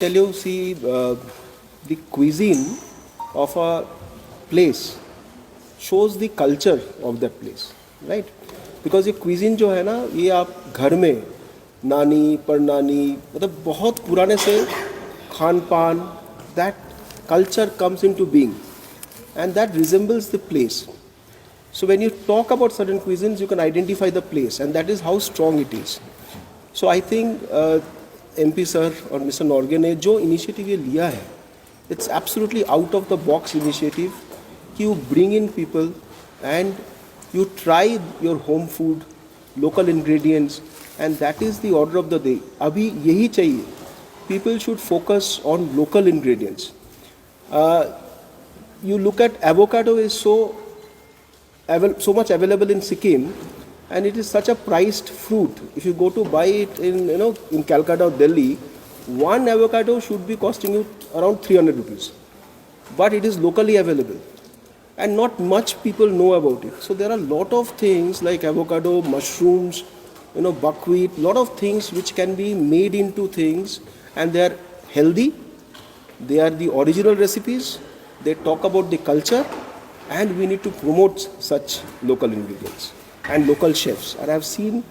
Tell you, see, the cuisine of a place shows the culture of that place, right? Because ये cuisine जो है ना, ये आप घर में नानी परनानी मतलब बहुत पुराने से खान पान, that culture comes into being and that resembles the place. So when you talk about certain cuisines, you can identify the place, and that is how strong it is. So I think MP sir और Mr. Norgay ने जो initiative ये लिया है, it's absolutely out of the box initiative कि you bring in people and you try your home food, local ingredients, and that is the order of the day. अभी यही चाहिए. People should focus on local ingredients. You look at avocado is so much available in Sikkim, and it is such a prized fruit. If you go to buy it in Calcutta or Delhi, one avocado should be costing you around 300 rupees. But it is locally available, and not much people know about it. So there are a lot of things like avocado, mushrooms, buckwheat, lot of things which can be made into things, and they are healthy. They are the original recipes. They talk about the culture, and we need to promote such local ingredients and local chefs. And I have seen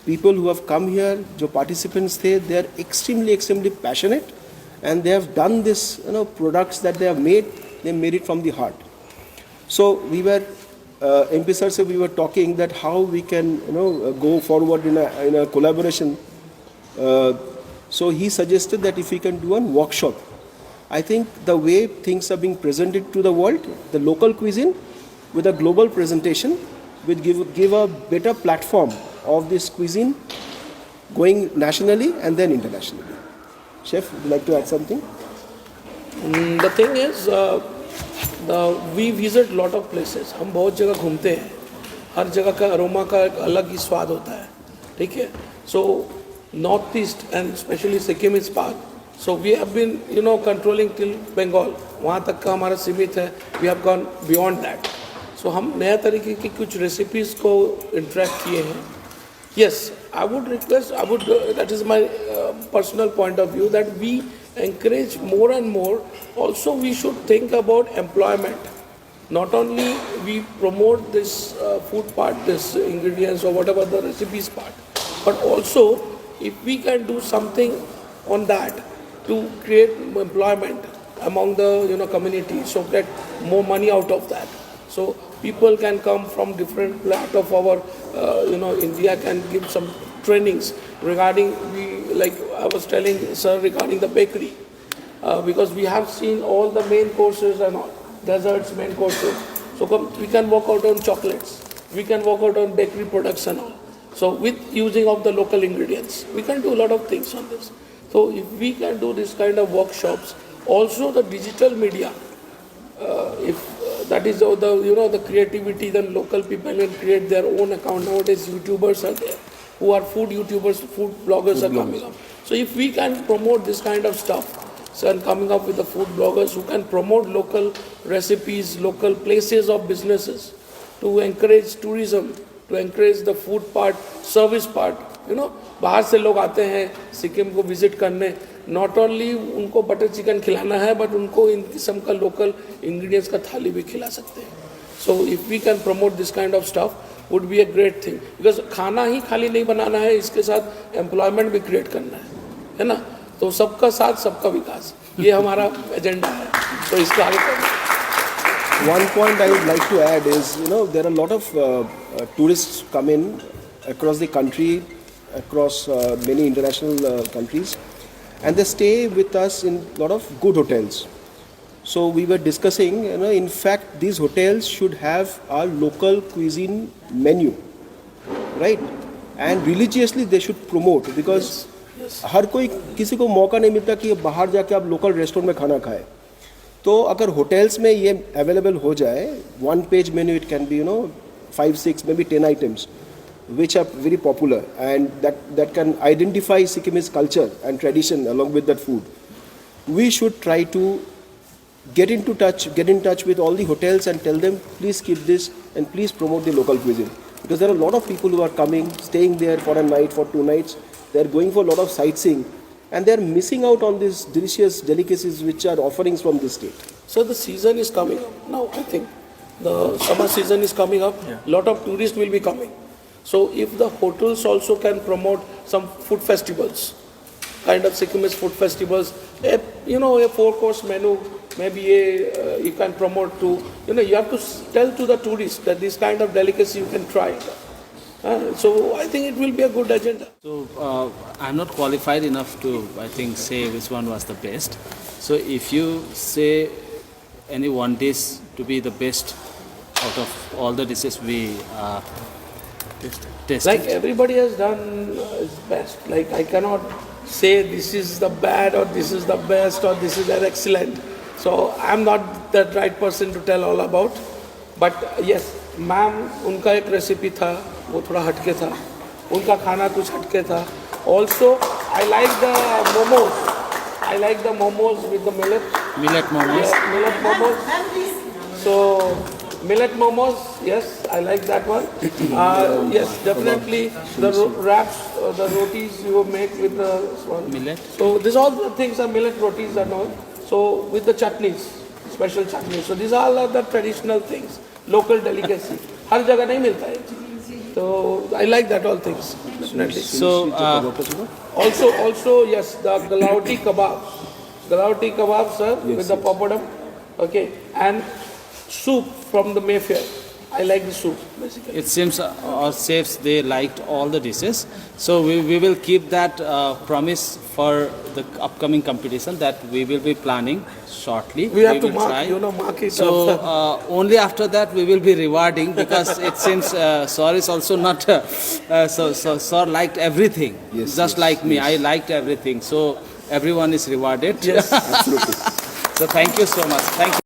people who have come here, जो participants थे, they are extremely passionate, and they have done this, products that they have made. They made it from the heart. So we were, MP sir said we were talking that how we can, go forward in a collaboration. So he suggested that if we can do a workshop. I think the way things are being presented to the world, the local cuisine with a global presentation will give a better platform of this cuisine going nationally and then internationally. Chef, would you like to add something? The thing is, we visit lot of places. हम बहुत जगह घूमते हैं. हर जगह का aroma का एक अलग ही स्वाद होता है. ठीक है. So northeast and especially Sikkim is part. So we have been, controlling till Bengal. वहाँ तक का हमारा सीमित है. We have gone beyond that. So हम नया तरीके की कुछ recipes को interact किए हैं. Yes, I would request, that is my personal point of view, that we encourage more and more. Also, we should think about employment. Not only we promote this food part, this ingredients or whatever the recipes part, but also if we can do something on that to create employment among the community, so get more money out of that. So people can come from different part of our, India can give some trainings regarding, like I was telling sir regarding the bakery, because we have seen all the main courses and all, desserts, main courses. So we can work out on chocolates, we can work out on bakery products and all. So with using of the local ingredients, we can do a lot of things on this. So if we can do this kind of workshops, also the digital media, if that is the creativity, then local people can create their own account. Nowadays YouTubers are there, who are food YouTubers, food bloggers are coming up. So if we can promote this kind of stuff, so and coming up with the food bloggers who can promote local recipes, local places of businesses, to encourage tourism, to encourage the food part, service part. बाहर से लोग आते हैं सिक्किम को visit करने. Not only उनको butter chicken खिलाना है, बट उनको इन किस्म का लोकल इंग्रेडिएंट्स का थाली भी खिला सकते हैं. So if we can promote this kind of stuff would be a great thing, because खाना ही खाली नहीं बनाना है, इसके साथ एम्प्लॉयमेंट भी क्रिएट करना है ना. तो सबका साथ सबका विकास, ये हमारा एजेंडा है. तो इसको आगे करना. One point I would like to add is, there are a lot of tourists come in across the country, across many international countries, and they stay with us in a lot of good hotels. So we were discussing, in fact, these hotels should have a local cuisine menu, right? And religiously they should promote, because हर कोई किसी को मौका नहीं मिलता कि बाहर जाके आप लोकल रेस्टोरेंट में खाना खाए. तो अगर होटल्स में ये अवेलेबल हो जाए, one page menu, it can be 5, 6, maybe 10 items which are very popular, and that can identify Sikkimese culture and tradition along with that food. We should try to get in touch with all the hotels and tell them, please keep this and please promote the local cuisine, because there are a lot of people who are coming, staying there for a night, for 2 nights. They are going for a lot of sightseeing, and they are missing out on these delicious delicacies which are offerings from this state. So the season is coming up now. I think the summer season is coming up. Lot of tourists will be coming. So if the hotels also can promote some food festivals, kind of Sikkimese food festivals, a 4-course menu, maybe you can promote to, you have to tell to the tourists that this kind of delicacy you can try. So I think it will be a good agenda. So I'm not qualified enough to, I think, say which one was the best. So if you say any one dish to be the best out of all the dishes we tested. Like everybody has done his best. Like I cannot say this is the bad or this is the best or this is the excellent. So I'm not the right person to tell all about. But yes, ma'am उनका एक recipe था वो थोड़ा हटके था, उनका खाना कुछ हटके था. Also I like the momos. I like the momos with the millet. Millet momos. Yeah, millet momos. So millet momos, yes, I like that one. Yes, definitely the wraps, the rotis you make with the one. Millet. So these all the things are millet rotis and all. So with the chutneys, special chutneys. So these all are the traditional things, local delicacy. हर जगह नहीं मिलता है. So I like that all things definitely. So Also yes, the galauti kebab, sir, with the papadam, okay, and soup from the Mayfair. I like the soup basically. it seems our chefs, they liked all the dishes. So we will keep that promise for the upcoming competition that we will be planning shortly. We have to will mark, try. mark it So up. only after that we will be rewarding, because it seems Sor is also not so Sor liked everything, Yes, just yes, like me. yes. I liked everything. So everyone is rewarded. Yes. Absolutely. So thank you so much. Thank you.